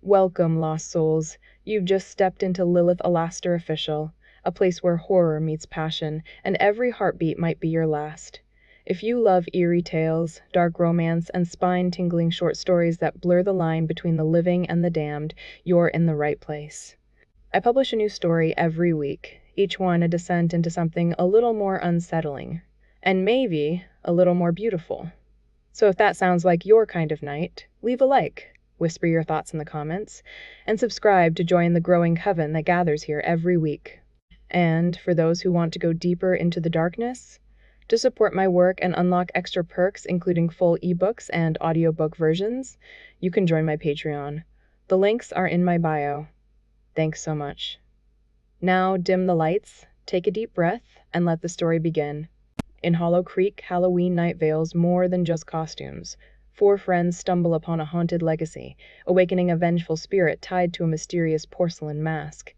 Welcome, lost souls. You've just stepped into Lilith Alastor Official, a place where horror meets passion, and every heartbeat might be your last. If you love eerie tales, dark romance, and spine-tingling short stories that blur the line between the living and the damned, you're in the right place. I publish a new story every week, each one a descent into something a little more unsettling, and maybe a little more beautiful. So if that sounds like your kind of night, leave a like, whisper your thoughts in the comments, and subscribe to join the growing coven that gathers here every week. And for those who want to go deeper into the darkness, to support my work and unlock extra perks including full ebooks and audiobook versions, you can join my Patreon. The links are in my bio. Thanks so much. Now dim the lights, take a deep breath, and let the story begin. In Hollow Creek, Halloween night veils more than just costumes. 4 friends stumble upon a haunted legacy, awakening a vengeful spirit tied to a mysterious porcelain mask.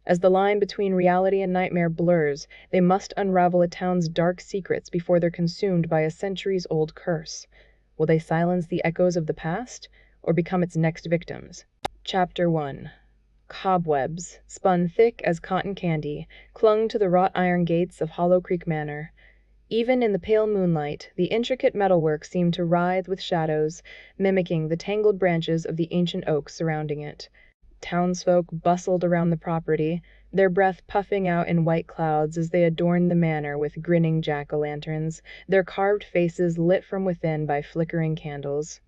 As the line between reality and nightmare blurs, they must unravel a town's dark secrets before they're consumed by a centuries-old curse. Will they silence the echoes of the past, or become its next victims? Chapter 1. Cobwebs, spun thick as cotton candy, clung to the wrought iron gates of Hollow Creek Manor. Even in the pale moonlight, the intricate metalwork seemed to writhe with shadows, mimicking the tangled branches of the ancient oaks surrounding it. Townsfolk bustled around the property, their breath puffing out in white clouds as they adorned the manor with grinning jack-o'-lanterns, their carved faces lit from within by flickering candles.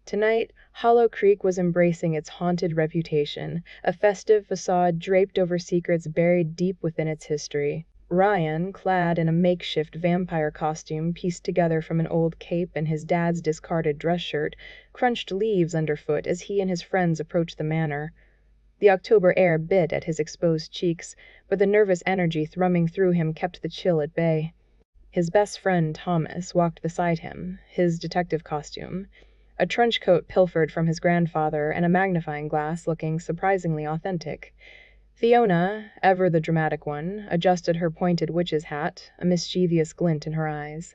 Tonight, Hollow Creek was embracing its haunted reputation, a festive facade draped over secrets buried deep within its history. Ryan, clad in a makeshift vampire costume pieced together from an old cape and his dad's discarded dress shirt, crunched leaves underfoot as he and his friends approached the manor. The October air bit at his exposed cheeks, but the nervous energy thrumming through him kept the chill at bay. His best friend, Thomas, walked beside him, his detective costume, a trench coat pilfered from his grandfather and a magnifying glass looking surprisingly authentic. Fiona, ever the dramatic one, adjusted her pointed witch's hat, a mischievous glint in her eyes.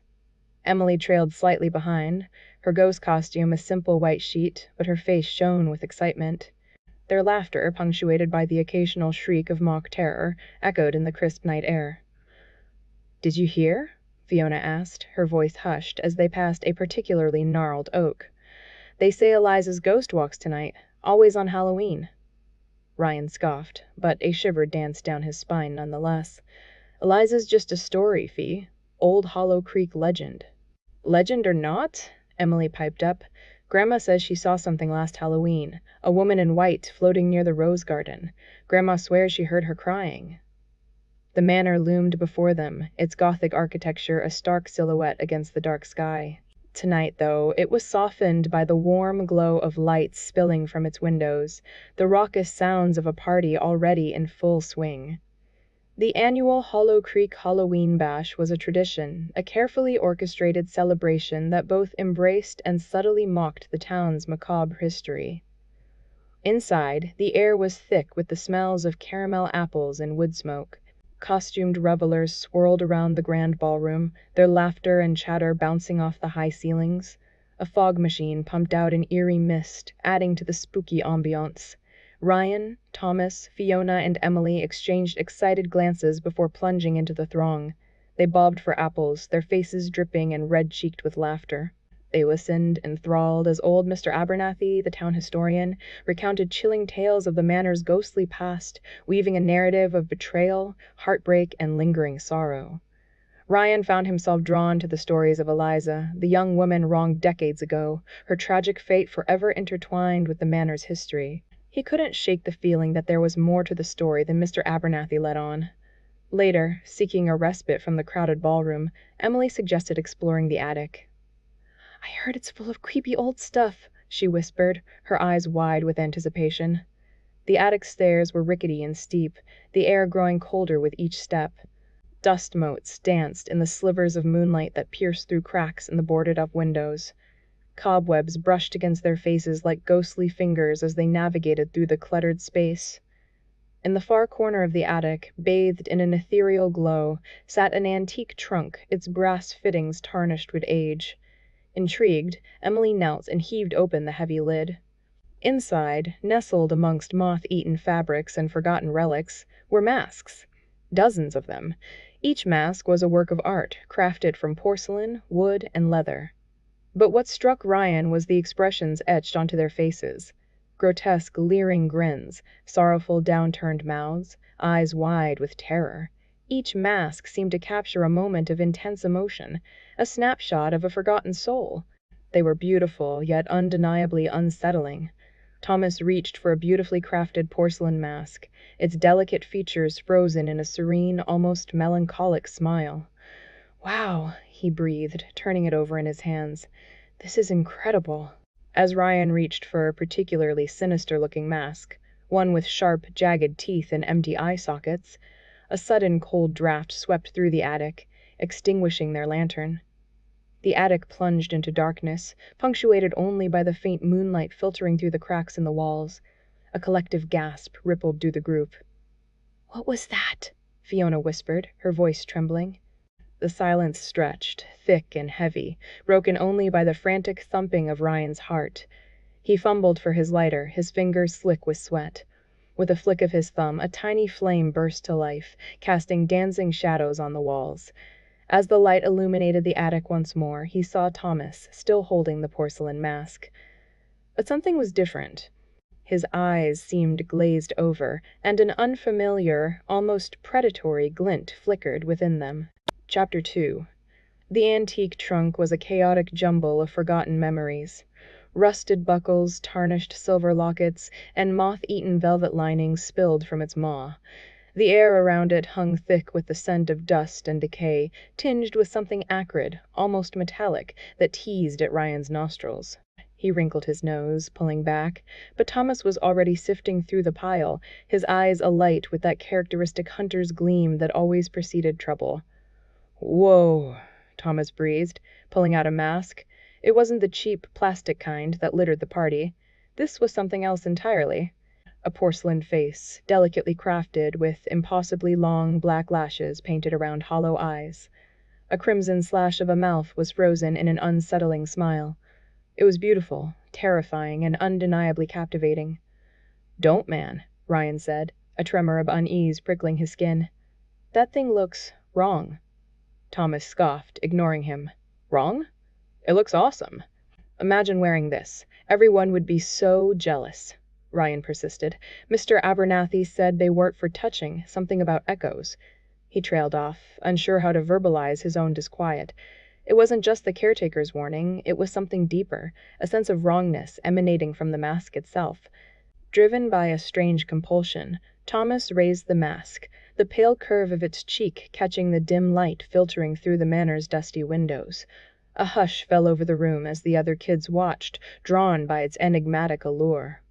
Emily trailed slightly behind, her ghost costume a simple white sheet, but her face shone with excitement. Their laughter, punctuated by the occasional shriek of mock terror, echoed in the crisp night air. "Did you hear?" Fiona asked, her voice hushed as they passed a particularly gnarled oak. "They say Eliza's ghost walks tonight, always on Halloween." Ryan scoffed, but a shiver danced down his spine nonetheless. "Eliza's just a story, Fee. Old Hollow Creek legend." "Legend or not," Emily piped up, "Grandma says she saw something last Halloween, a woman in white floating near the rose garden. Grandma swears she heard her crying." The manor loomed before them, its Gothic architecture a stark silhouette against the dark sky. Tonight, though, it was softened by the warm glow of lights spilling from its windows, the raucous sounds of a party already in full swing. The annual Hollow Creek Halloween Bash was a tradition, a carefully orchestrated celebration that both embraced and subtly mocked the town's macabre history. Inside, the air was thick with the smells of caramel apples and wood smoke. Costumed revelers swirled around the grand ballroom, their laughter and chatter bouncing off the high ceilings. A fog machine pumped out an eerie mist, adding to the spooky ambiance. Ryan, Thomas, Fiona, and Emily exchanged excited glances before plunging into the throng. They bobbed for apples, their faces dripping and red-cheeked with laughter. They listened, enthralled, as old Mr. Abernathy, the town historian, recounted chilling tales of the manor's ghostly past, weaving a narrative of betrayal, heartbreak, and lingering sorrow. Ryan found himself drawn to the stories of Eliza, the young woman wronged decades ago, her tragic fate forever intertwined with the manor's history. He couldn't shake the feeling that there was more to the story than Mr. Abernathy let on. Later, seeking a respite from the crowded ballroom, Emily suggested exploring the attic. "I heard it's full of creepy old stuff," she whispered, her eyes wide with anticipation. The attic stairs were rickety and steep, the air growing colder with each step. Dust motes danced in the slivers of moonlight that pierced through cracks in the boarded-up windows. Cobwebs brushed against their faces like ghostly fingers as they navigated through the cluttered space. In the far corner of the attic, bathed in an ethereal glow, sat an antique trunk, its brass fittings tarnished with age. Intrigued, Emily knelt and heaved open the heavy lid. Inside, nestled amongst moth-eaten fabrics and forgotten relics, were masks. Dozens of them. Each mask was a work of art, crafted from porcelain, wood, and leather. But what struck Ryan was the expressions etched onto their faces. Grotesque, leering grins, sorrowful, downturned mouths, eyes wide with terror. Each mask seemed to capture a moment of intense emotion, a snapshot of a forgotten soul. They were beautiful, yet undeniably unsettling. Thomas reached for a beautifully crafted porcelain mask, its delicate features frozen in a serene, almost melancholic smile. "Wow," he breathed, turning it over in his hands. "This is incredible." As Ryan reached for a particularly sinister-looking mask, one with sharp, jagged teeth and empty eye sockets, a sudden cold draft swept through the attic, extinguishing their lantern. The attic plunged into darkness, punctuated only by the faint moonlight filtering through the cracks in the walls. A collective gasp rippled through the group. "What was that?" Fiona whispered, her voice trembling. The silence stretched, thick and heavy, broken only by the frantic thumping of Ryan's heart. He fumbled for his lighter, his fingers slick with sweat. With a flick of his thumb, a tiny flame burst to life, casting dancing shadows on the walls. As the light illuminated the attic once more, he saw Thomas, still holding the porcelain mask. But something was different. His eyes seemed glazed over, and an unfamiliar, almost predatory glint flickered within them. Chapter 2. The antique trunk was a chaotic jumble of forgotten memories. Rusted buckles, tarnished silver lockets, and moth-eaten velvet linings spilled from its maw. The air around it hung thick with the scent of dust and decay, tinged with something acrid, almost metallic, that teased at Ryan's nostrils. He wrinkled his nose, pulling back, but Thomas was already sifting through the pile, his eyes alight with that characteristic hunter's gleam that always preceded trouble. "Whoa," Thomas breathed, pulling out a mask. It wasn't the cheap plastic kind that littered the party. This was something else entirely. A porcelain face, delicately crafted, with impossibly long black lashes painted around hollow eyes. A crimson slash of a mouth was frozen in an unsettling smile. It was beautiful, terrifying, and undeniably captivating. "Don't, man," Ryan said, a tremor of unease prickling his skin. "That thing looks wrong." Thomas scoffed, ignoring him. "Wrong? It looks awesome. Imagine wearing this. Everyone would be so jealous." Ryan persisted. "Mr. Abernathy said they weren't for touching, something about echoes." He trailed off, unsure how to verbalize his own disquiet. It wasn't just the caretaker's warning, it was something deeper, a sense of wrongness emanating from the mask itself. Driven by a strange compulsion, Thomas raised the mask, the pale curve of its cheek catching the dim light filtering through the manor's dusty windows. A hush fell over the room as the other kids watched, drawn by its enigmatic allure.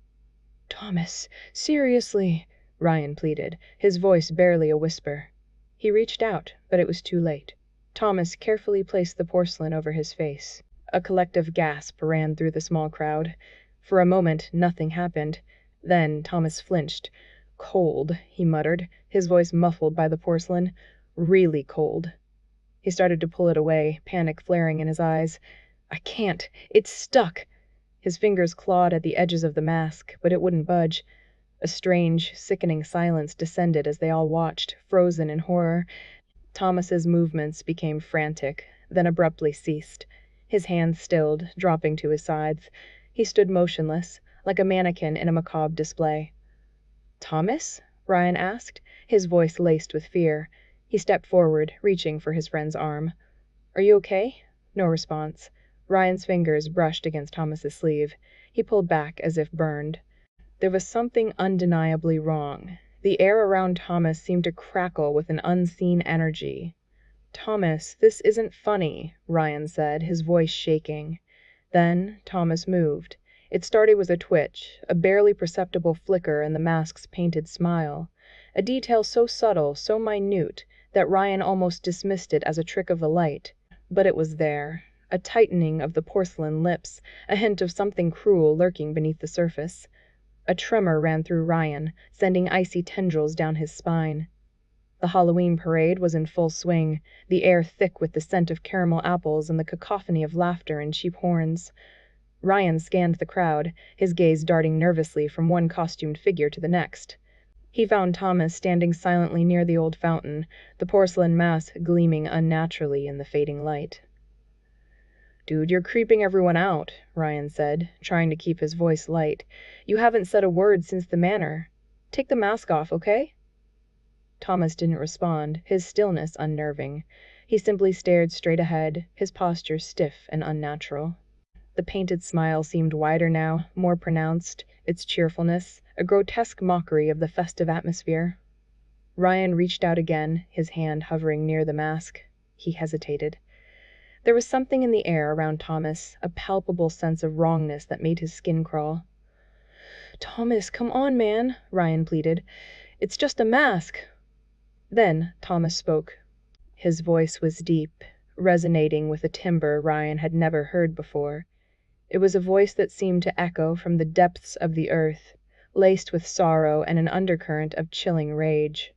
"Thomas, seriously," Ryan pleaded, his voice barely a whisper. He reached out, but it was too late. Thomas carefully placed the porcelain over his face. A collective gasp ran through the small crowd. For a moment, nothing happened. Then Thomas flinched. "Cold," he muttered, his voice muffled by the porcelain. "Really cold." He started to pull it away, panic flaring in his eyes. "I can't. It's stuck." His fingers clawed at the edges of the mask, but it wouldn't budge. A strange, sickening silence descended as they all watched, frozen in horror. Thomas's movements became frantic, then abruptly ceased. His hands stilled, dropping to his sides. He stood motionless, like a mannequin in a macabre display. "Thomas?" Ryan asked, his voice laced with fear. He stepped forward, reaching for his friend's arm. "Are you okay?" No response. Ryan's fingers brushed against Thomas's sleeve. He pulled back as if burned. There was something undeniably wrong. The air around Thomas seemed to crackle with an unseen energy. "Thomas, this isn't funny," Ryan said, his voice shaking. Then Thomas moved. It started with a twitch, a barely perceptible flicker in the mask's painted smile. A detail so subtle, so minute, that Ryan almost dismissed it as a trick of the light. But it was there. A tightening of the porcelain lips, a hint of something cruel lurking beneath the surface. A tremor ran through Ryan, sending icy tendrils down his spine. The Halloween parade was in full swing, the air thick with the scent of caramel apples and the cacophony of laughter and cheap horns. Ryan scanned the crowd, his gaze darting nervously from one costumed figure to the next. He found Thomas standing silently near the old fountain, the porcelain mask gleaming unnaturally in the fading light. "Dude, you're creeping everyone out," Ryan said, trying to keep his voice light. "You haven't said a word since the manor. Take the mask off, okay?" Thomas didn't respond, his stillness unnerving. He simply stared straight ahead, his posture stiff and unnatural. The painted smile seemed wider now, more pronounced, its cheerfulness, a grotesque mockery of the festive atmosphere. Ryan reached out again, his hand hovering near the mask. He hesitated. There was something in the air around Thomas, a palpable sense of wrongness that made his skin crawl. "Thomas, come on, man," Ryan pleaded. "It's just a mask." Then Thomas spoke. His voice was deep, resonating with a timbre Ryan had never heard before. It was a voice that seemed to echo from the depths of the earth, laced with sorrow and an undercurrent of chilling rage.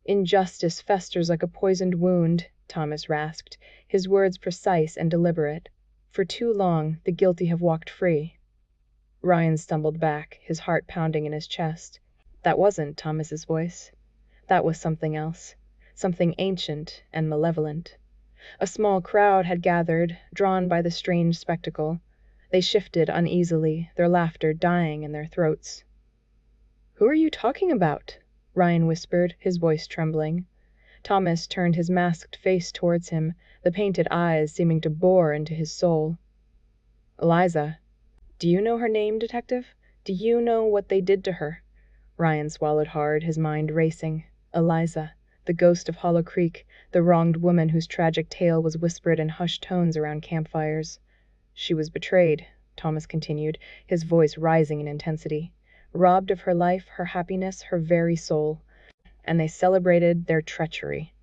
"Injustice festers like a poisoned wound," Thomas rasped, his words precise and deliberate. "For too long, the guilty have walked free." Ryan stumbled back, his heart pounding in his chest. That wasn't Thomas's voice. That was something else, something ancient and malevolent. A small crowd had gathered, drawn by the strange spectacle. They shifted uneasily, their laughter dying in their throats. "Who are you talking about?" Ryan whispered, his voice trembling. Thomas turned his masked face towards him, the painted eyes seeming to bore into his soul. "Eliza. Do you know her name, detective? Do you know what they did to her?" Ryan swallowed hard, his mind racing. Eliza, the ghost of Hollow Creek, the wronged woman whose tragic tale was whispered in hushed tones around campfires. "She was betrayed," Thomas continued, his voice rising in intensity. "Robbed of her life, her happiness, her very soul. And they celebrated their treachery."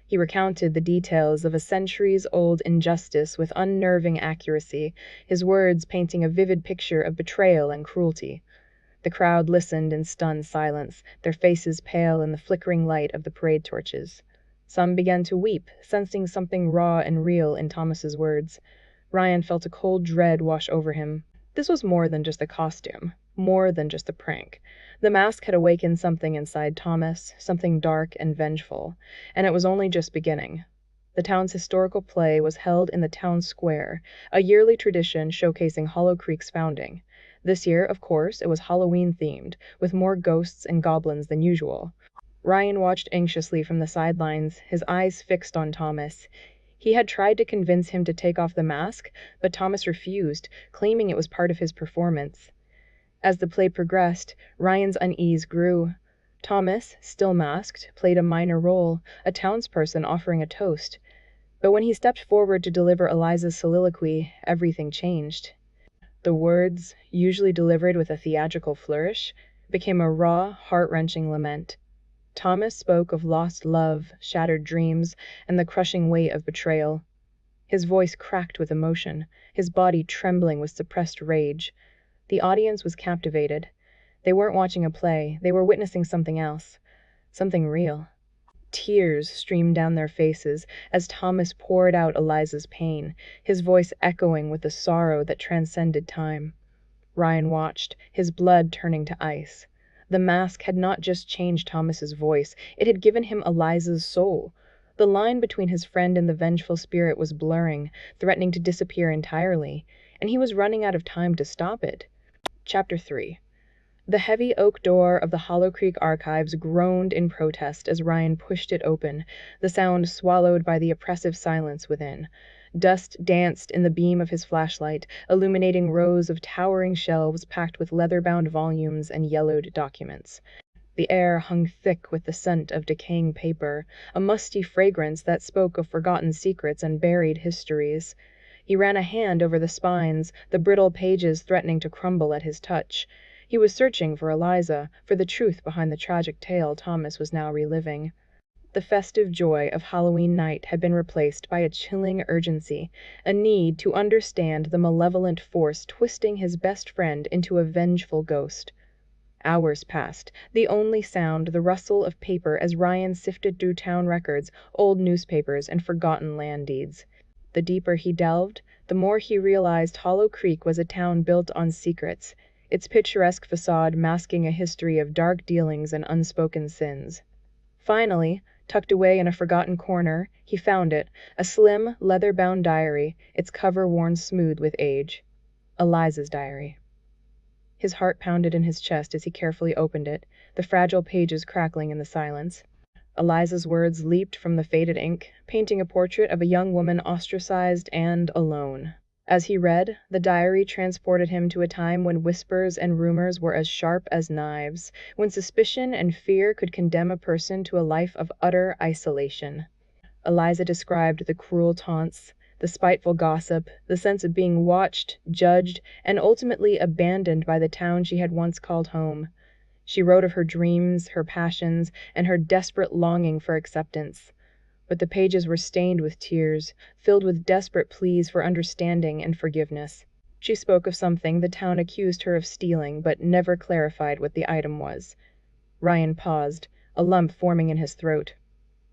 He recounted the details of a centuries-old injustice with unnerving accuracy, his words painting a vivid picture of betrayal and cruelty. The crowd listened in stunned silence, their faces pale in the flickering light of the parade torches. Some began to weep, sensing something raw and real in Thomas's words. Ryan felt a cold dread wash over him. This was more than just a costume, more than just a prank. The mask had awakened something inside Thomas, something dark and vengeful, and it was only just beginning. The town's historical play was held in the town square, a yearly tradition showcasing Hollow Creek's founding. This year, of course, it was Halloween-themed, with more ghosts and goblins than usual. Ryan watched anxiously from the sidelines, his eyes fixed on Thomas. He had tried to convince him to take off the mask, but Thomas refused, claiming it was part of his performance. As the play progressed, Ryan's unease grew. Thomas, still masked, played a minor role, a townsperson offering a toast. But when he stepped forward to deliver Eliza's soliloquy, everything changed. The words, usually delivered with a theatrical flourish, became a raw, heart-wrenching lament. Thomas spoke of lost love, shattered dreams, and the crushing weight of betrayal. His voice cracked with emotion, his body trembling with suppressed rage. The audience was captivated. They weren't watching a play, they were witnessing something else, something real. Tears streamed down their faces as Thomas poured out Eliza's pain, his voice echoing with a sorrow that transcended time. Ryan watched, his blood turning to ice. The mask had not just changed Thomas's voice, it had given him Eliza's soul. The line between his friend and the vengeful spirit was blurring, threatening to disappear entirely, and he was running out of time to stop it. Chapter 3. The heavy oak door of the Hollow Creek archives groaned in protest as Ryan pushed it open, the sound swallowed by the oppressive silence within. Dust danced in the beam of his flashlight, illuminating rows of towering shelves packed with leather-bound volumes and yellowed documents. The air hung thick with the scent of decaying paper, a musty fragrance that spoke of forgotten secrets and buried histories. He ran a hand over the spines, the brittle pages threatening to crumble at his touch. He was searching for Eliza, for the truth behind the tragic tale Thomas was now reliving. The festive joy of Halloween night had been replaced by a chilling urgency, a need to understand the malevolent force twisting his best friend into a vengeful ghost. Hours passed, the only sound the rustle of paper as Ryan sifted through town records, old newspapers, and forgotten land deeds. The deeper he delved, the more he realized Hollow Creek was a town built on secrets, its picturesque facade masking a history of dark dealings and unspoken sins. Finally, tucked away in a forgotten corner, he found it, a slim, leather-bound diary, its cover worn smooth with age. Eliza's diary. His heart pounded in his chest as he carefully opened it, the fragile pages crackling in the silence. Eliza's words leaped from the faded ink, painting a portrait of a young woman ostracized and alone. As he read, the diary transported him to a time when whispers and rumors were as sharp as knives, when suspicion and fear could condemn a person to a life of utter isolation. Eliza described the cruel taunts, the spiteful gossip, the sense of being watched, judged, and ultimately abandoned by the town she had once called home. She wrote of her dreams, her passions, and her desperate longing for acceptance. But the pages were stained with tears, filled with desperate pleas for understanding and forgiveness. She spoke of something the town accused her of stealing, but never clarified what the item was. Ryan paused, a lump forming in his throat.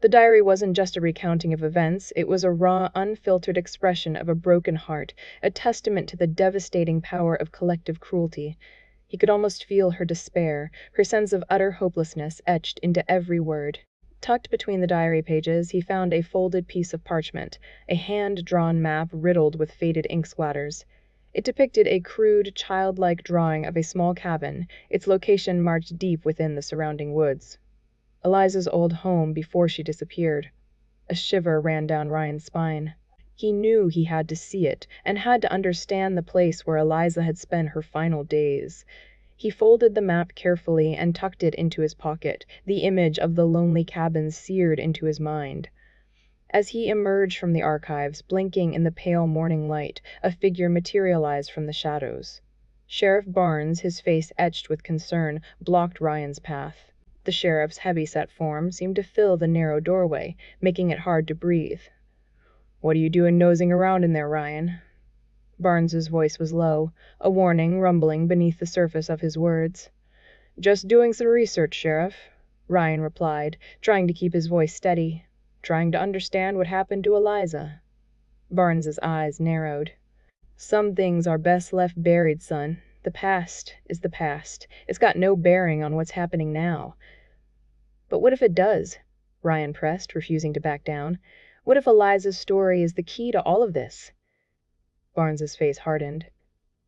The diary wasn't just a recounting of events, it was a raw, unfiltered expression of a broken heart, a testament to the devastating power of collective cruelty. He could almost feel her despair, her sense of utter hopelessness etched into every word. Tucked between the diary pages, he found a folded piece of parchment, a hand-drawn map riddled with faded ink splatters. It depicted a crude, childlike drawing of a small cabin, its location marked deep within the surrounding woods. Eliza's old home before she disappeared. A shiver ran down Ryan's spine. He knew he had to see it, and had to understand the place where Eliza had spent her final days. He folded the map carefully and tucked it into his pocket, the image of the lonely cabin seared into his mind. As he emerged from the archives, blinking in the pale morning light, a figure materialized from the shadows. Sheriff Barnes, his face etched with concern, blocked Ryan's path. The sheriff's heavy-set form seemed to fill the narrow doorway, making it hard to breathe. "What are you doing nosing around in there, Ryan?" Barnes's voice was low, a warning rumbling beneath the surface of his words. "Just doing some research, Sheriff," Ryan replied, trying to keep his voice steady. "Trying to understand what happened to Eliza." Barnes's eyes narrowed. "Some things are best left buried, son. The past is the past. It's got no bearing on what's happening now." "But what if it does?" Ryan pressed, refusing to back down. "What if Eliza's story is the key to all of this?" Barnes's face hardened.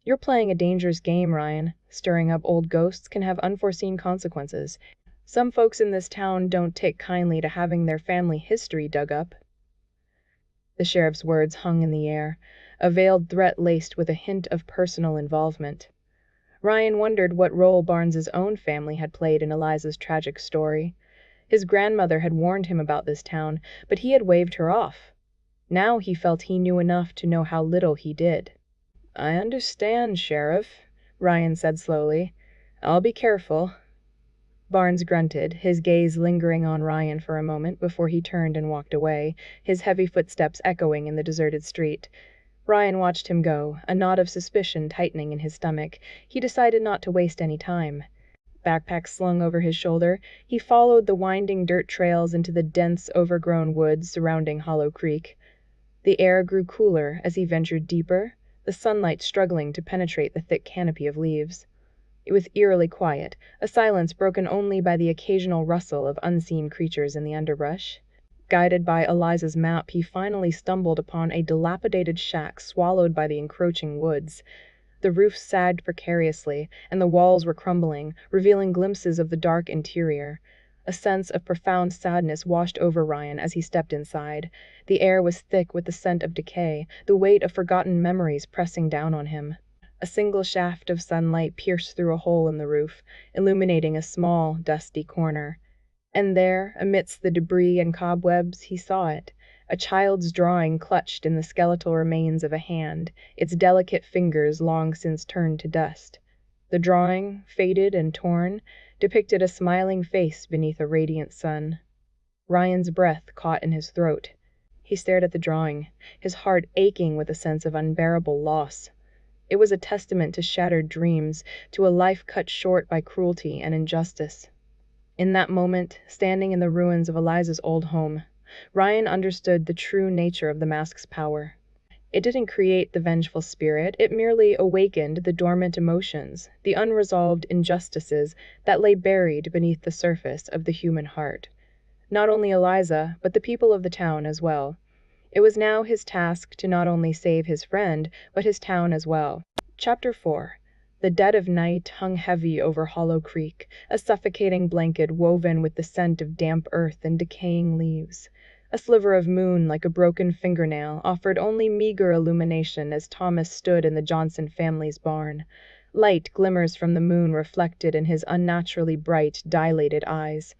"You're playing a dangerous game, Ryan. Stirring up old ghosts can have unforeseen consequences. Some folks in this town don't take kindly to having their family history dug up." The sheriff's words hung in the air, a veiled threat laced with a hint of personal involvement. Ryan wondered what role Barnes's own family had played in Eliza's tragic story. His grandmother had warned him about this town, but he had waved her off. Now he felt he knew enough to know how little he did. "I understand, Sheriff," Ryan said slowly. "I'll be careful." Barnes grunted, his gaze lingering on Ryan for a moment before he turned and walked away, his heavy footsteps echoing in the deserted street. Ryan watched him go, a knot of suspicion tightening in his stomach. He decided not to waste any time. Backpack slung over his shoulder, he followed the winding dirt trails into the dense, overgrown woods surrounding Hollow Creek. The air grew cooler as he ventured deeper, the sunlight struggling to penetrate the thick canopy of leaves. It was eerily quiet, a silence broken only by the occasional rustle of unseen creatures in the underbrush. Guided by Eliza's map, he finally stumbled upon a dilapidated shack swallowed by the encroaching woods. The roof sagged precariously, and the walls were crumbling, revealing glimpses of the dark interior. A sense of profound sadness washed over Ryan as he stepped inside. The air was thick with the scent of decay, the weight of forgotten memories pressing down on him. A single shaft of sunlight pierced through a hole in the roof, illuminating a small, dusty corner. And there, amidst the debris and cobwebs, he saw it, a child's drawing clutched in the skeletal remains of a hand, its delicate fingers long since turned to dust. The drawing, faded and torn, depicted a smiling face beneath a radiant sun. Ryan's breath caught in his throat. He stared at the drawing, his heart aching with a sense of unbearable loss. It was a testament to shattered dreams, to a life cut short by cruelty and injustice. In that moment, standing in the ruins of Eliza's old home, Ryan understood the true nature of the mask's power. It didn't create the vengeful spirit, it merely awakened the dormant emotions, the unresolved injustices that lay buried beneath the surface of the human heart. Not only Eliza, but the people of the town as well. It was now his task to not only save his friend, but his town as well. Chapter 4. The dead of night hung heavy over Hollow Creek, a suffocating blanket woven with the scent of damp earth and decaying leaves. A sliver of moon, like a broken fingernail, offered only meager illumination as Thomas stood in the Johnson family's barn. Light glimmers from the moon reflected in his unnaturally bright, dilated eyes.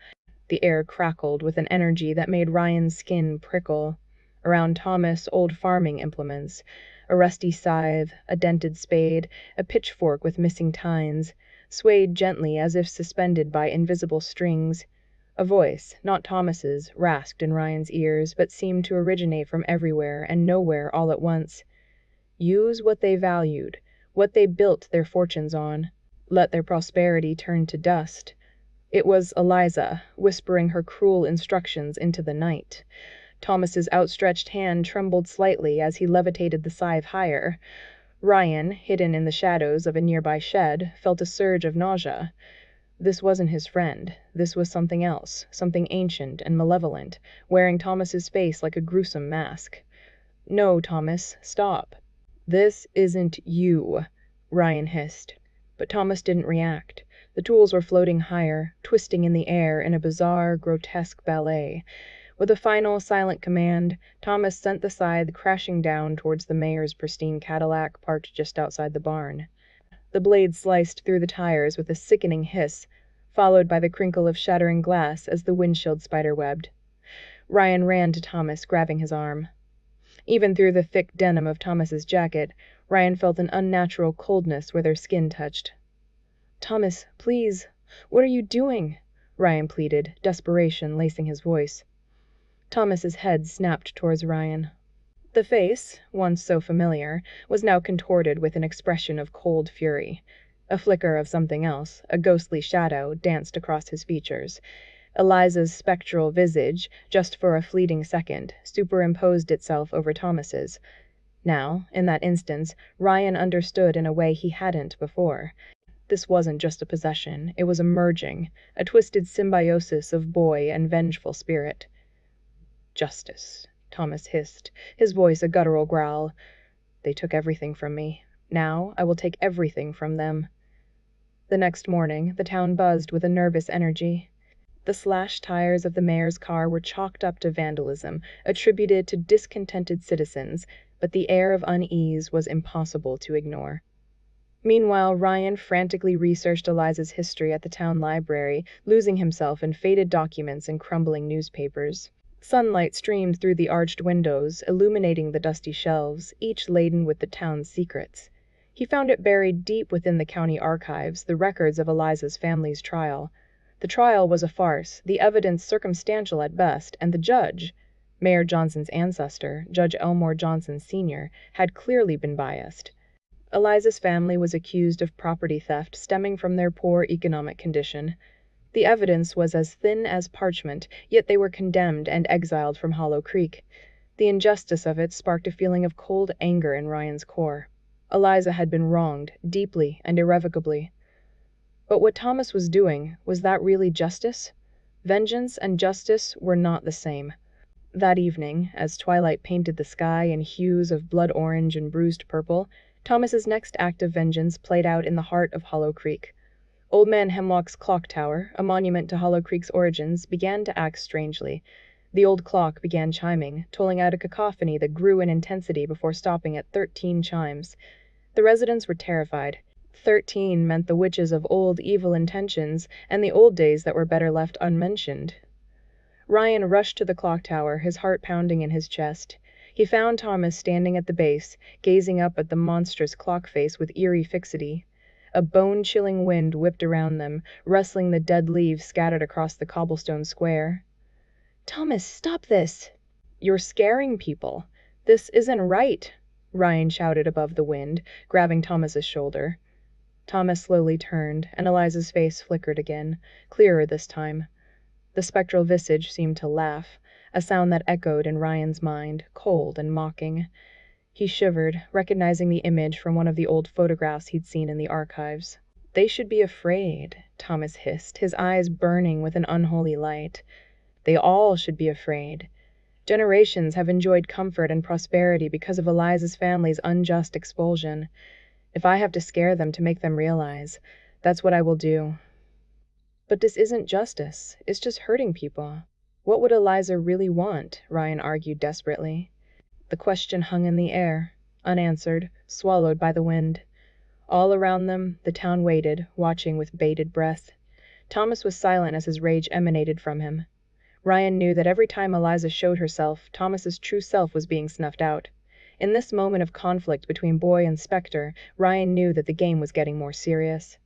The air crackled with an energy that made Ryan's skin prickle. Around Thomas, old farming implements, a rusty scythe, a dented spade, a pitchfork with missing tines, swayed gently as if suspended by invisible strings. A voice, not Thomas's, rasped in Ryan's ears, but seemed to originate from everywhere and nowhere all at once. Use what they valued, what they built their fortunes on. Let their prosperity turn to dust. It was Eliza, whispering her cruel instructions into the night. Thomas's outstretched hand trembled slightly as he levitated the scythe higher. Ryan, hidden in the shadows of a nearby shed, felt a surge of nausea. This wasn't his friend. This was something else, something ancient and malevolent, wearing Thomas's face like a gruesome mask. "No, Thomas, stop." "This isn't you," Ryan hissed. But Thomas didn't react. The tools were floating higher, twisting in the air in a bizarre, grotesque ballet. With a final, silent command, Thomas sent the scythe crashing down towards the mayor's pristine Cadillac parked just outside the barn. The blade sliced through the tires with a sickening hiss, followed by the crinkle of shattering glass as the windshield spiderwebbed. Ryan ran to Thomas, grabbing his arm. Even through the thick denim of Thomas's jacket, Ryan felt an unnatural coldness where their skin touched. "Thomas, please, what are you doing?" Ryan pleaded, desperation lacing his voice. Thomas's head snapped towards Ryan. The face, once so familiar, was now contorted with an expression of cold fury. A flicker of something else, a ghostly shadow, danced across his features. Eliza's spectral visage, just for a fleeting second, superimposed itself over Thomas's. Now, in that instance, Ryan understood in a way he hadn't before. This wasn't just a possession, it was a merging, a twisted symbiosis of boy and vengeful spirit. "Justice," Thomas hissed, his voice a guttural growl. "They took everything from me. Now I will take everything from them." The next morning, the town buzzed with a nervous energy. The slashed tires of the mayor's car were chalked up to vandalism, attributed to discontented citizens, but the air of unease was impossible to ignore. Meanwhile, Ryan frantically researched Eliza's history at the town library, losing himself in faded documents and crumbling newspapers. Sunlight streamed through the arched windows, illuminating the dusty shelves, each laden with the town's secrets. He found it buried deep within the county archives, the records of Eliza's family's trial. The trial was a farce, the evidence circumstantial at best, and the judge, Mayor Johnson's ancestor, Judge Elmore Johnson Sr., had clearly been biased. Eliza's family was accused of property theft stemming from their poor economic condition. The evidence was as thin as parchment, yet they were condemned and exiled from Hollow Creek. The injustice of it sparked a feeling of cold anger in Ryan's core. Eliza had been wronged, deeply and irrevocably. But what Thomas was doing, was that really justice? Vengeance and justice were not the same. That evening, as twilight painted the sky in hues of blood orange and bruised purple, Thomas's next act of vengeance played out in the heart of Hollow Creek. Old Man Hemlock's clock tower, a monument to Hollow Creek's origins, began to act strangely. The old clock began chiming, tolling out a cacophony that grew in intensity before stopping at 13 chimes. The residents were terrified. 13 meant the witches of old evil intentions, and the old days that were better left unmentioned. Ryan rushed to the clock tower, his heart pounding in his chest. He found Thomas standing at the base, gazing up at the monstrous clock face with eerie fixity. A bone-chilling wind whipped around them, rustling the dead leaves scattered across the cobblestone square. "Thomas, stop this!" "You're scaring people. This isn't right," Ryan shouted above the wind, grabbing Thomas's shoulder. Thomas slowly turned, and Eliza's face flickered again, clearer this time. The spectral visage seemed to laugh, a sound that echoed in Ryan's mind, cold and mocking. He shivered, recognizing the image from one of the old photographs he'd seen in the archives. "They should be afraid," Thomas hissed, his eyes burning with an unholy light. "They all should be afraid. Generations have enjoyed comfort and prosperity because of Eliza's family's unjust expulsion. If I have to scare them to make them realize, that's what I will do." "But this isn't justice. It's just hurting people. What would Eliza really want?" Ryan argued desperately. The question hung in the air, unanswered, swallowed by the wind. All around them, the town waited, watching with bated breath. Thomas was silent as his rage emanated from him. Ryan knew that every time Eliza showed herself, Thomas's true self was being snuffed out. In this moment of conflict between boy and specter, Ryan knew that the game was getting more serious.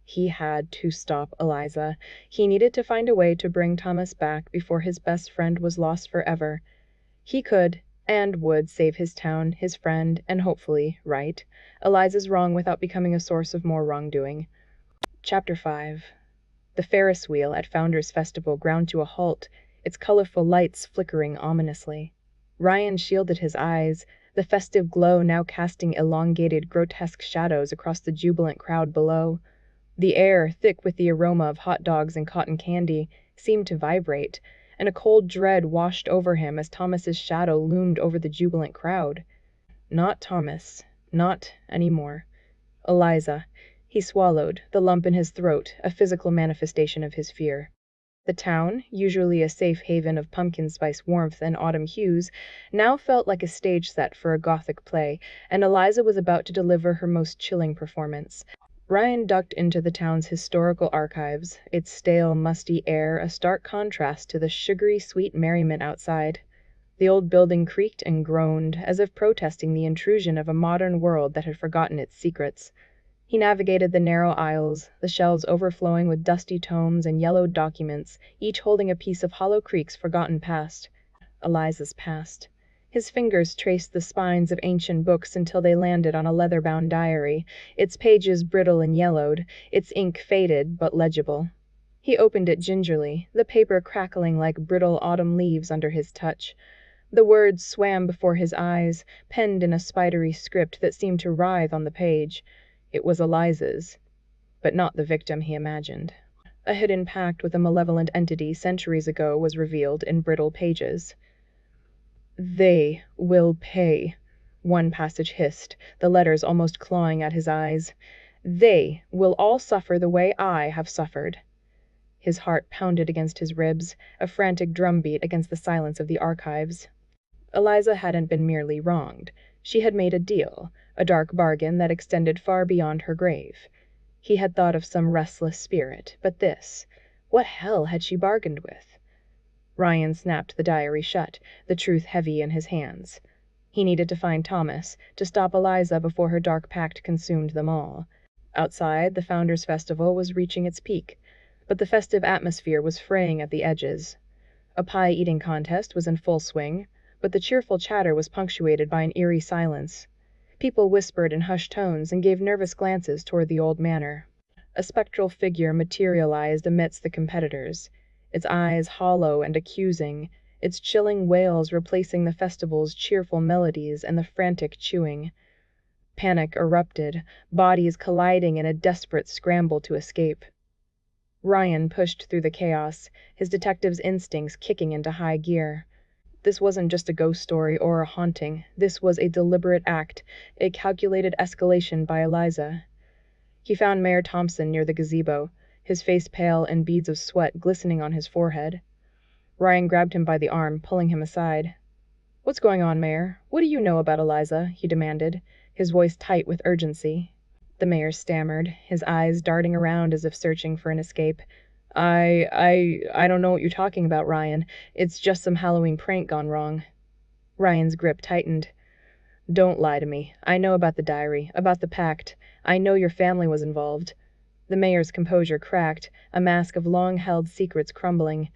He had to stop Eliza. He needed to find a way to bring Thomas back before his best friend was lost forever. He could and would save his town, his friend, and hopefully right Eliza's wrong without becoming a source of more wrongdoing. Chapter 5. The Ferris wheel at Founders Festival ground to a halt, its colorful lights flickering ominously. Ryan shielded his eyes, the festive glow now casting elongated, grotesque shadows across the jubilant crowd below. The air, thick with the aroma of hot dogs and cotton candy, seemed to vibrate, and a cold dread washed over him as Thomas's shadow loomed over the jubilant crowd. Not Thomas. Not anymore. Eliza. He swallowed, the lump in his throat, a physical manifestation of his fear. The town, usually a safe haven of pumpkin spice warmth and autumn hues, now felt like a stage set for a Gothic play, and Eliza was about to deliver her most chilling performance. Ryan ducked into the town's historical archives, its stale, musty air a stark contrast to the sugary, sweet merriment outside. The old building creaked and groaned, as if protesting the intrusion of a modern world that had forgotten its secrets. He navigated the narrow aisles, the shelves overflowing with dusty tomes and yellowed documents, each holding a piece of Hollow Creek's forgotten past. Eliza's past. His fingers traced the spines of ancient books until they landed on a leather-bound diary, its pages brittle and yellowed, its ink faded but legible. He opened it gingerly, the paper crackling like brittle autumn leaves under his touch. The words swam before his eyes, penned in a spidery script that seemed to writhe on the page. It was Eliza's, but not the victim he imagined. A hidden pact with a malevolent entity centuries ago was revealed in brittle pages. "They will pay," one passage hissed, the letters almost clawing at his eyes. "They will all suffer the way I have suffered." His heart pounded against his ribs, a frantic drumbeat against the silence of the archives. Eliza hadn't been merely wronged. She had made a deal, a dark bargain that extended far beyond her grave. He had thought of some restless spirit, but this, what hell had she bargained with? Ryan snapped the diary shut, the truth heavy in his hands. He needed to find Thomas, to stop Eliza before her dark pact consumed them all. Outside, the Founders Festival was reaching its peak, but the festive atmosphere was fraying at the edges. A pie-eating contest was in full swing, but the cheerful chatter was punctuated by an eerie silence. People whispered in hushed tones and gave nervous glances toward the old manor. A spectral figure materialized amidst the competitors, its eyes hollow and accusing, its chilling wails replacing the festival's cheerful melodies and the frantic chewing. Panic erupted, bodies colliding in a desperate scramble to escape. Ryan pushed through the chaos, his detective's instincts kicking into high gear. This wasn't just a ghost story or a haunting. This was a deliberate act, a calculated escalation by Eliza. He found Mayor Thompson near the gazebo, his face pale and beads of sweat glistening on his forehead. Ryan grabbed him by the arm, pulling him aside. "What's going on, Mayor? What do you know about Eliza?" he demanded, his voice tight with urgency. The mayor stammered, his eyes darting around as if searching for an escape. I don't know what you're talking about, Ryan. It's just some Halloween prank gone wrong." Ryan's grip tightened. "Don't lie to me. I know about the diary, about the pact. I know your family was involved." The mayor's composure cracked, a mask of long-held secrets crumbling.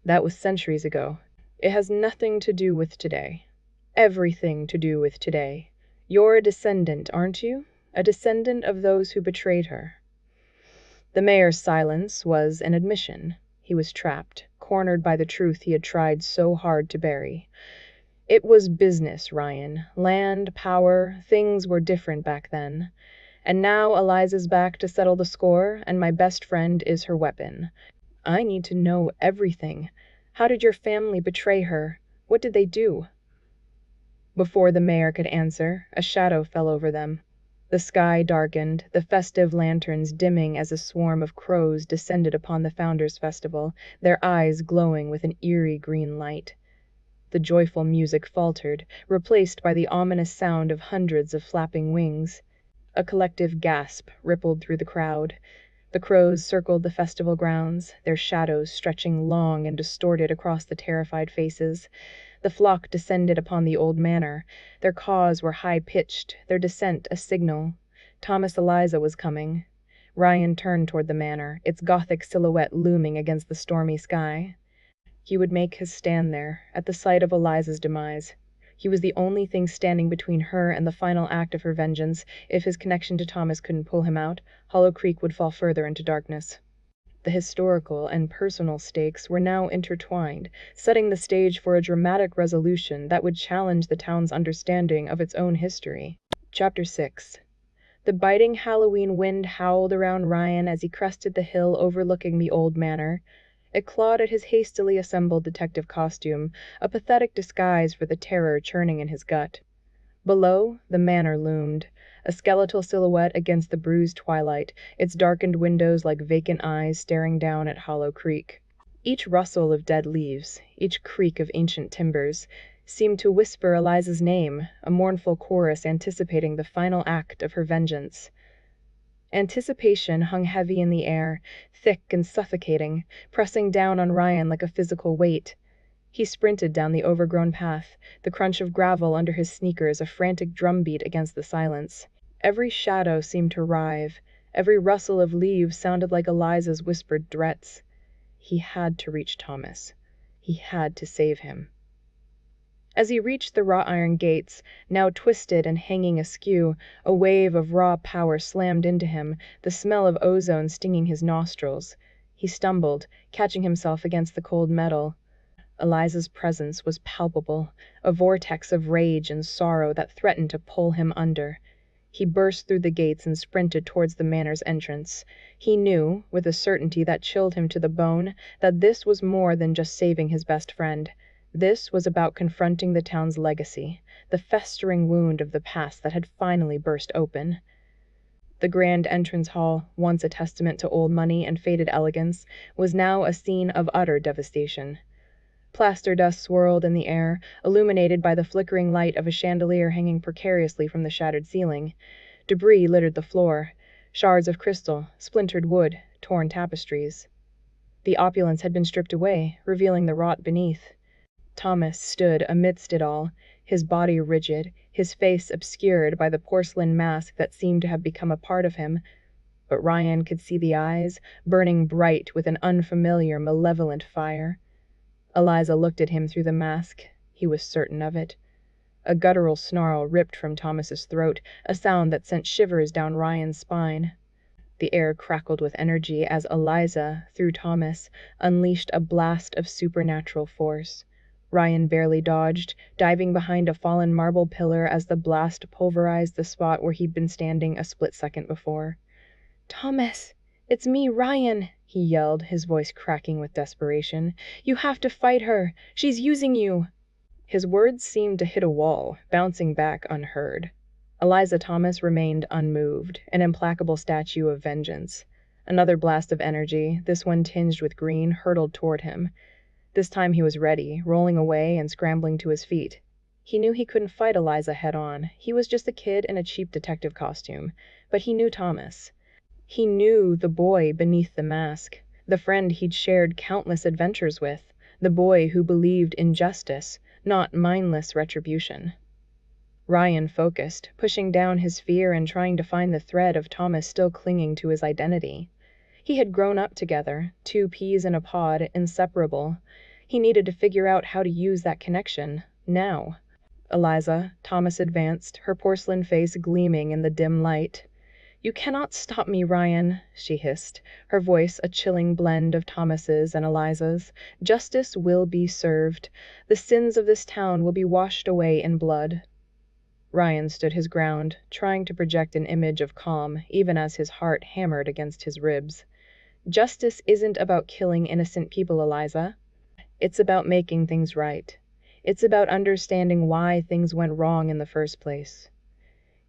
"That was centuries ago. It has nothing to do with today. Everything to do with today. You're a descendant, aren't you? A descendant of those who betrayed her." The mayor's silence was an admission. He was trapped, cornered by the truth he had tried so hard to bury. It was business, Ryan. Land, power, things were different back then. And now Eliza's back to settle the score, and my best friend is her weapon. I need to know everything. How did your family betray her? What did they do?" Before the mayor could answer, a shadow fell over them. The sky darkened, the festive lanterns dimming as a swarm of crows descended upon the Founders' Festival, their eyes glowing with an eerie green light. The joyful music faltered, replaced by the ominous sound of hundreds of flapping wings. A collective gasp rippled through the crowd. The crows circled the festival grounds, their shadows stretching long and distorted across the terrified faces. The flock descended upon the old manor. Their caws were high-pitched, their descent a signal. Thomas Eliza was coming. Ryan turned toward the manor, its gothic silhouette looming against the stormy sky. He would make his stand there, at the sight of Eliza's demise. He was the only thing standing between her and the final act of her vengeance. If his connection to Thomas couldn't pull him out, Hollow Creek would fall further into darkness. The historical and personal stakes were now intertwined, setting the stage for a dramatic resolution that would challenge the town's understanding of its own history. Chapter 6. The biting Halloween wind howled around Ryan as he crested the hill overlooking the old manor. It clawed at his hastily assembled detective costume, a pathetic disguise for the terror churning in his gut. Below, the manor loomed, a skeletal silhouette against the bruised twilight, its darkened windows like vacant eyes staring down at Hollow Creek. Each rustle of dead leaves, each creak of ancient timbers, seemed to whisper Eliza's name, a mournful chorus anticipating the final act of her vengeance. Anticipation hung heavy in the air, thick and suffocating, pressing down on Ryan like a physical weight. He sprinted down the overgrown path, the crunch of gravel under his sneakers a frantic drumbeat against the silence. Every shadow seemed to writhe, every rustle of leaves sounded like Eliza's whispered threats. He had to reach Thomas. He had to save him. As he reached the wrought iron gates, now twisted and hanging askew, a wave of raw power slammed into him, the smell of ozone stinging his nostrils. He stumbled, catching himself against the cold metal. Eliza's presence was palpable, a vortex of rage and sorrow that threatened to pull him under. He burst through the gates and sprinted towards the manor's entrance. He knew, with a certainty that chilled him to the bone, that this was more than just saving his best friend. This was about confronting the town's legacy, the festering wound of the past that had finally burst open. The grand entrance hall, once a testament to old money and faded elegance, was now a scene of utter devastation. Plaster dust swirled in the air, illuminated by the flickering light of a chandelier hanging precariously from the shattered ceiling. Debris littered the floor, shards of crystal, splintered wood, torn tapestries. The opulence had been stripped away, revealing the rot beneath. Thomas stood amidst it all, his body rigid, his face obscured by the porcelain mask that seemed to have become a part of him. But Ryan could see the eyes, burning bright with an unfamiliar, malevolent fire. Eliza looked at him through the mask. He was certain of it. A guttural snarl ripped from Thomas's throat, a sound that sent shivers down Ryan's spine. The air crackled with energy as Eliza, through Thomas, unleashed a blast of supernatural force. Ryan barely dodged, diving behind a fallen marble pillar as the blast pulverized the spot where he'd been standing a split second before. "Thomas! It's me, Ryan!" he yelled, his voice cracking with desperation. "You have to fight her! She's using you!" His words seemed to hit a wall, bouncing back unheard. Eliza Thomas remained unmoved, an implacable statue of vengeance. Another blast of energy, this one tinged with green, hurtled toward him. This time he was ready, rolling away and scrambling to his feet. He knew he couldn't fight Eliza head-on. He was just a kid in a cheap detective costume. But he knew Thomas. He knew the boy beneath the mask, the friend he'd shared countless adventures with, the boy who believed in justice, not mindless retribution. Ryan focused, pushing down his fear and trying to find the thread of Thomas still clinging to his identity. He had grown up together, two peas in a pod, inseparable. He needed to figure out how to use that connection, now. "Eliza," Thomas advanced, her porcelain face gleaming in the dim light. "You cannot stop me, Ryan," she hissed, her voice a chilling blend of Thomas's and Eliza's. "Justice will be served. The sins of this town will be washed away in blood." Ryan stood his ground, trying to project an image of calm, even as his heart hammered against his ribs. "Justice isn't about killing innocent people, Eliza. It's about making things right. It's about understanding why things went wrong in the first place."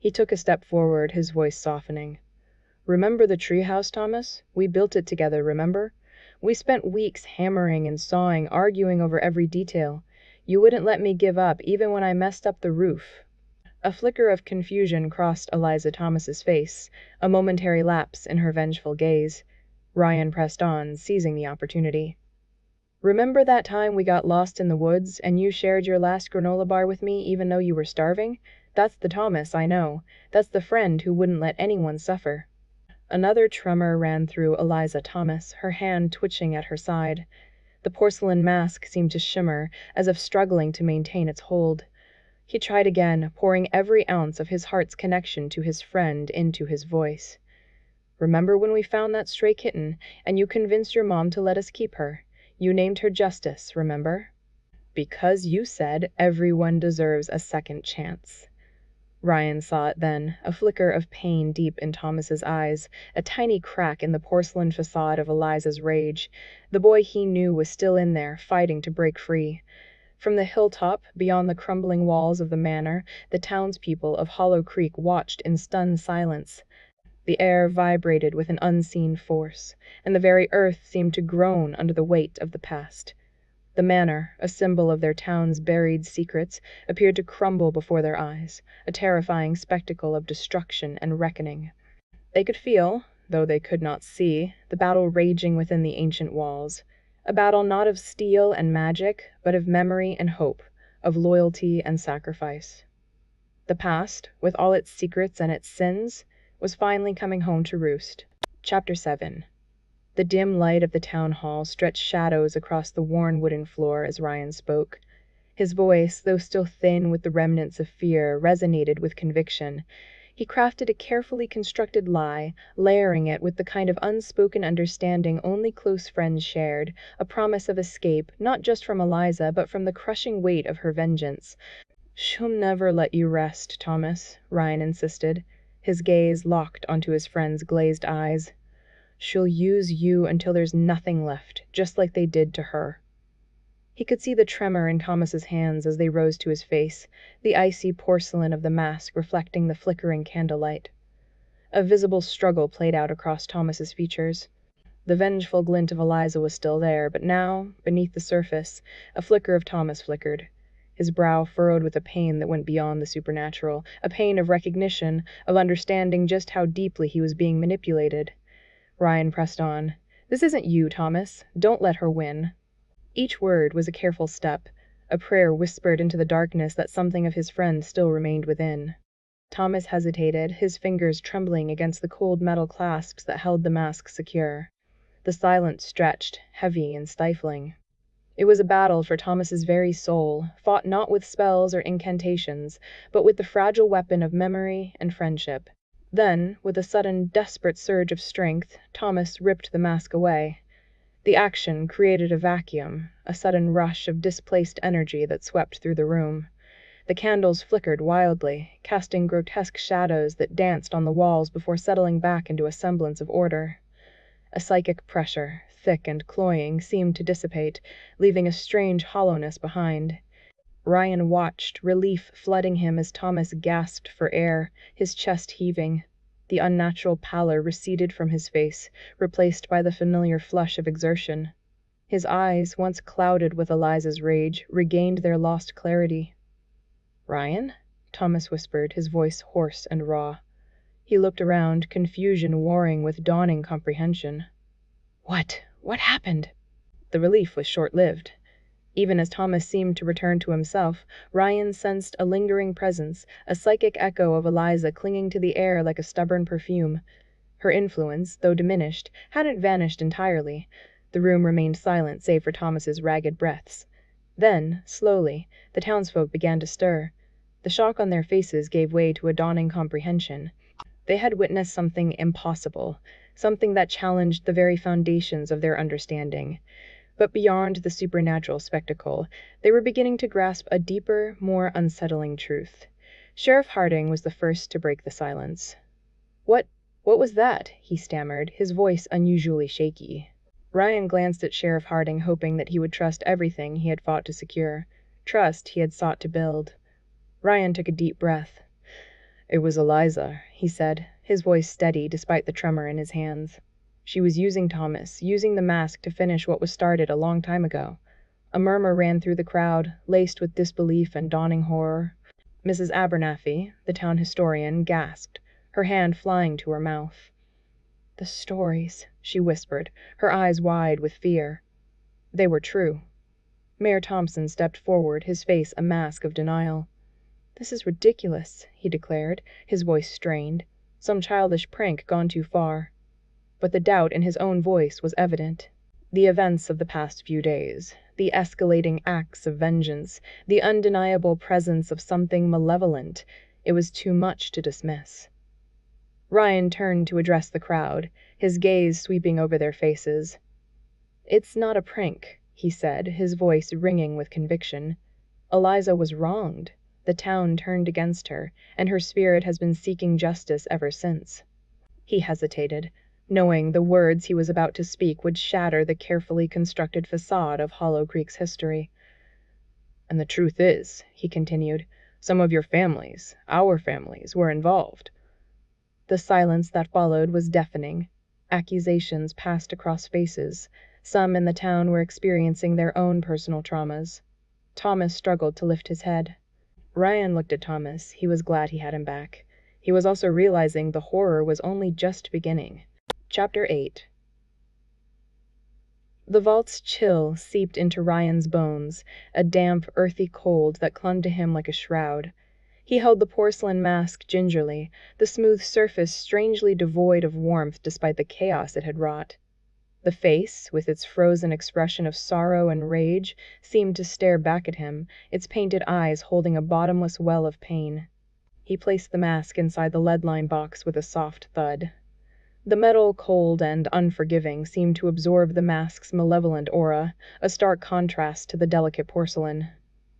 He took a step forward, his voice softening. "Remember the treehouse, Thomas? We built it together, remember? We spent weeks hammering and sawing, arguing over every detail. You wouldn't let me give up, even when I messed up the roof." A flicker of confusion crossed Eliza Thomas's face, a momentary lapse in her vengeful gaze. Ryan pressed on, seizing the opportunity. "Remember that time we got lost in the woods, and you shared your last granola bar with me even though you were starving? That's the Thomas I know. That's the friend who wouldn't let anyone suffer." Another tremor ran through Eliza Thomas, her hand twitching at her side. The porcelain mask seemed to shimmer, as if struggling to maintain its hold. He tried again, pouring every ounce of his heart's connection to his friend into his voice. "Remember when we found that stray kitten, and you convinced your mom to let us keep her? You named her Justice, remember? Because you said everyone deserves a second chance." Ryan saw it then, a flicker of pain deep in Thomas's eyes, a tiny crack in the porcelain facade of Eliza's rage. The boy he knew was still in there, fighting to break free. From the hilltop, beyond the crumbling walls of the manor, the townspeople of Hollow Creek watched in stunned silence. The air vibrated with an unseen force, and the very earth seemed to groan under the weight of the past. The manor, a symbol of their town's buried secrets, appeared to crumble before their eyes, a terrifying spectacle of destruction and reckoning. They could feel, though they could not see, the battle raging within the ancient walls. A battle not of steel and magic, but of memory and hope, of loyalty and sacrifice. The past, with all its secrets and its sins, was finally coming home to roost. Chapter 7. The dim light of the town hall stretched shadows across the worn wooden floor as Ryan spoke. His voice, though still thin with the remnants of fear, resonated with conviction. He crafted a carefully constructed lie, layering it with the kind of unspoken understanding only close friends shared, a promise of escape, not just from Eliza, but from the crushing weight of her vengeance. "She'll never let you rest, Thomas," Ryan insisted, his gaze locked onto his friend's glazed eyes. "She'll use you until there's nothing left, just like they did to her." He could see the tremor in Thomas's hands as they rose to his face, the icy porcelain of the mask reflecting the flickering candlelight. A visible struggle played out across Thomas's features. The vengeful glint of Eliza was still there, but now, beneath the surface, a flicker of Thomas flickered, his brow furrowed with a pain that went beyond the supernatural, a pain of recognition, of understanding just how deeply he was being manipulated. Ryan pressed on. "This isn't you, Thomas. Don't let her win." Each word was a careful step, a prayer whispered into the darkness that something of his friend still remained within. Thomas hesitated, his fingers trembling against the cold metal clasps that held the mask secure. The silence stretched, heavy and stifling. It was a battle for Thomas's very soul, fought not with spells or incantations, but with the fragile weapon of memory and friendship. Then, with a sudden, desperate surge of strength, Thomas ripped the mask away. The action created a vacuum, a sudden rush of displaced energy that swept through the room. The candles flickered wildly, casting grotesque shadows that danced on the walls before settling back into a semblance of order. A psychic pressure, thick and cloying, seemed to dissipate, leaving a strange hollowness behind. Ryan watched, relief flooding him as Thomas gasped for air, his chest heaving. The unnatural pallor receded from his face, replaced by the familiar flush of exertion. His eyes, once clouded with Eliza's rage, regained their lost clarity. "Ryan?" Thomas whispered, his voice hoarse and raw. He looked around, confusion warring with dawning comprehension. What happened?" The relief was short-lived. Even as Thomas seemed to return to himself, Ryan sensed a lingering presence, a psychic echo of Eliza clinging to the air like a stubborn perfume. Her influence, though diminished, hadn't vanished entirely. The room remained silent save for Thomas's ragged breaths. Then, slowly, the townsfolk began to stir. The shock on their faces gave way to a dawning comprehension. They had witnessed something impossible, something that challenged the very foundations of their understanding. But beyond the supernatural spectacle, they were beginning to grasp a deeper, more unsettling truth. Sheriff Harding was the first to break the silence. What was that?" he stammered, his voice unusually shaky. Ryan glanced at Sheriff Harding, hoping that he would trust everything he had fought to secure, trust he had sought to build. Ryan took a deep breath. "It was Eliza," he said, his voice steady despite the tremor in his hands. "She was using Thomas, using the mask to finish what was started a long time ago." A murmur ran through the crowd, laced with disbelief and dawning horror. Mrs. Abernathy, the town historian, gasped, her hand flying to her mouth. "The stories," she whispered, her eyes wide with fear. They were true. Mayor Thompson stepped forward, his face a mask of denial. "This is ridiculous," he declared, his voice strained. Some childish prank gone too far. But the doubt in his own voice was evident. The events of the past few days, the escalating acts of vengeance, the undeniable presence of something malevolent, it was too much to dismiss. Ryan turned to address the crowd, his gaze sweeping over their faces. "It's not a prank," he said, his voice ringing with conviction. "Eliza was wronged. The town turned against her, and her spirit has been seeking justice ever since." He hesitated, knowing the words he was about to speak would shatter the carefully constructed facade of Hollow Creek's history. "And the truth is," he continued, "some of your families, our families, were involved." The silence that followed was deafening. Accusations passed across faces. Some in the town were experiencing their own personal traumas. Thomas struggled to lift his head. Ryan looked at Thomas. He was glad he had him back. He was also realizing the horror was only just beginning. Chapter 8. The vault's chill seeped into Ryan's bones, a damp, earthy cold that clung to him like a shroud. He held the porcelain mask gingerly, the smooth surface strangely devoid of warmth despite the chaos it had wrought. The face, with its frozen expression of sorrow and rage, seemed to stare back at him, its painted eyes holding a bottomless well of pain. He placed the mask inside the lead-lined box with a soft thud. The metal, cold and unforgiving, seemed to absorb the mask's malevolent aura, a stark contrast to the delicate porcelain.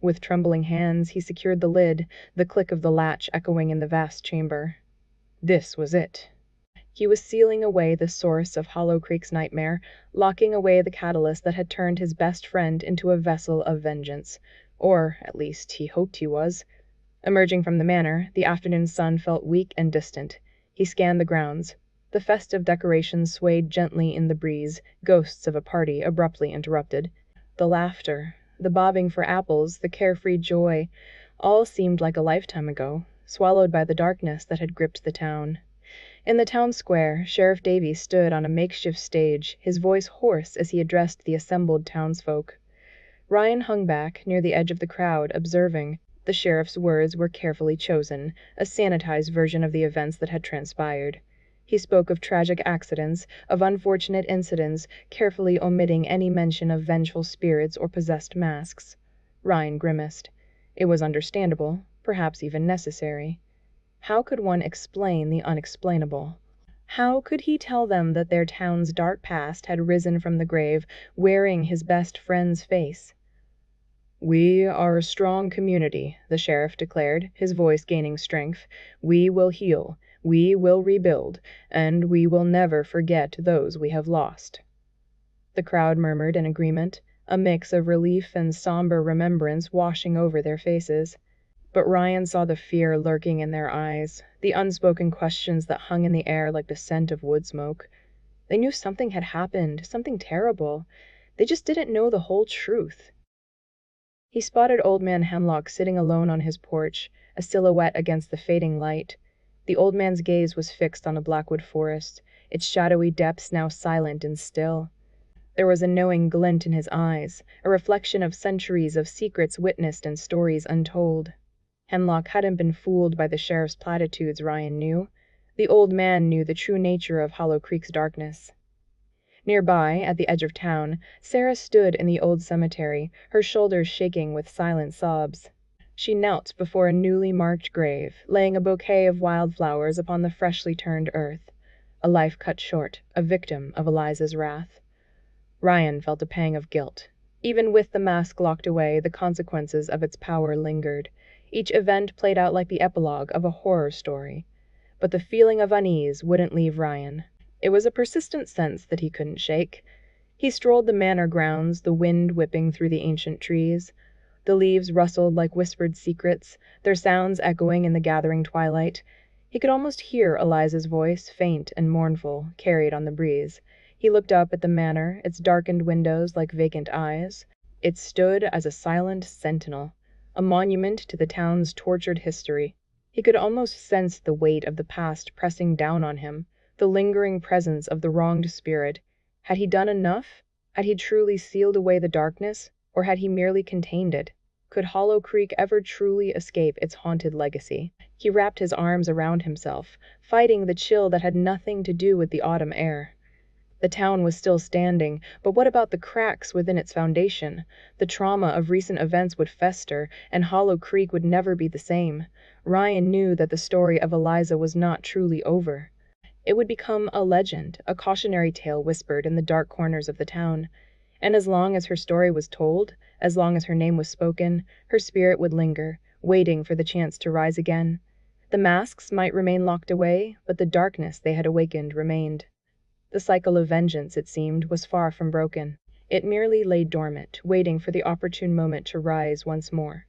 With trembling hands, he secured the lid, the click of the latch echoing in the vast chamber. This was it. He was sealing away the source of Hollow Creek's nightmare, locking away the catalyst that had turned his best friend into a vessel of vengeance. Or, at least, he hoped he was. Emerging from the manor, the afternoon sun felt weak and distant. He scanned the grounds. The festive decorations swayed gently in the breeze, ghosts of a party abruptly interrupted. The laughter, the bobbing for apples, the carefree joy, all seemed like a lifetime ago, swallowed by the darkness that had gripped the town. In the town square, Sheriff Davies stood on a makeshift stage, his voice hoarse as he addressed the assembled townsfolk. Ryan hung back, near the edge of the crowd, observing. The sheriff's words were carefully chosen, a sanitized version of the events that had transpired. He spoke of tragic accidents, of unfortunate incidents, carefully omitting any mention of vengeful spirits or possessed masks. Ryan grimaced. It was understandable, perhaps even necessary. How could one explain the unexplainable? How could he tell them that their town's dark past had risen from the grave, wearing his best friend's face? "We are a strong community," the sheriff declared, his voice gaining strength. "We will heal, we will rebuild, and we will never forget those we have lost." The crowd murmured in agreement, a mix of relief and somber remembrance washing over their faces. But Ryan saw the fear lurking in their eyes, the unspoken questions that hung in the air like the scent of wood smoke. They knew something had happened, something terrible. They just didn't know the whole truth. He spotted Old Man Hemlock sitting alone on his porch, a silhouette against the fading light. The old man's gaze was fixed on a blackwood forest, its shadowy depths now silent and still. There was a knowing glint in his eyes, a reflection of centuries of secrets witnessed and stories untold. Hemlock hadn't been fooled by the sheriff's platitudes, Ryan knew. The old man knew the true nature of Hollow Creek's darkness. Nearby, at the edge of town, Sarah stood in the old cemetery, her shoulders shaking with silent sobs. She knelt before a newly marked grave, laying a bouquet of wildflowers upon the freshly turned earth. A life cut short, a victim of Eliza's wrath. Ryan felt a pang of guilt. Even with the mask locked away, the consequences of its power lingered. Each event played out like the epilogue of a horror story. But the feeling of unease wouldn't leave Ryan. It was a persistent sense that he couldn't shake. He strolled the manor grounds, the wind whipping through the ancient trees. The leaves rustled like whispered secrets, their sounds echoing in the gathering twilight. He could almost hear Eliza's voice, faint and mournful, carried on the breeze. He looked up at the manor, its darkened windows like vacant eyes. It stood as a silent sentinel, a monument to the town's tortured history. He could almost sense the weight of the past pressing down on him, the lingering presence of the wronged spirit. Had he done enough? Had he truly sealed away the darkness, or had he merely contained it? Could Hollow Creek ever truly escape its haunted legacy? He wrapped his arms around himself, fighting the chill that had nothing to do with the autumn air. The town was still standing, but what about the cracks within its foundation? The trauma of recent events would fester, and Hollow Creek would never be the same. Ryan knew that the story of Eliza was not truly over. It would become a legend, a cautionary tale whispered in the dark corners of the town. And as long as her story was told, as long as her name was spoken, her spirit would linger, waiting for the chance to rise again. The masks might remain locked away, but the darkness they had awakened remained. The cycle of vengeance, it seemed, was far from broken. It merely lay dormant, waiting for the opportune moment to rise once more.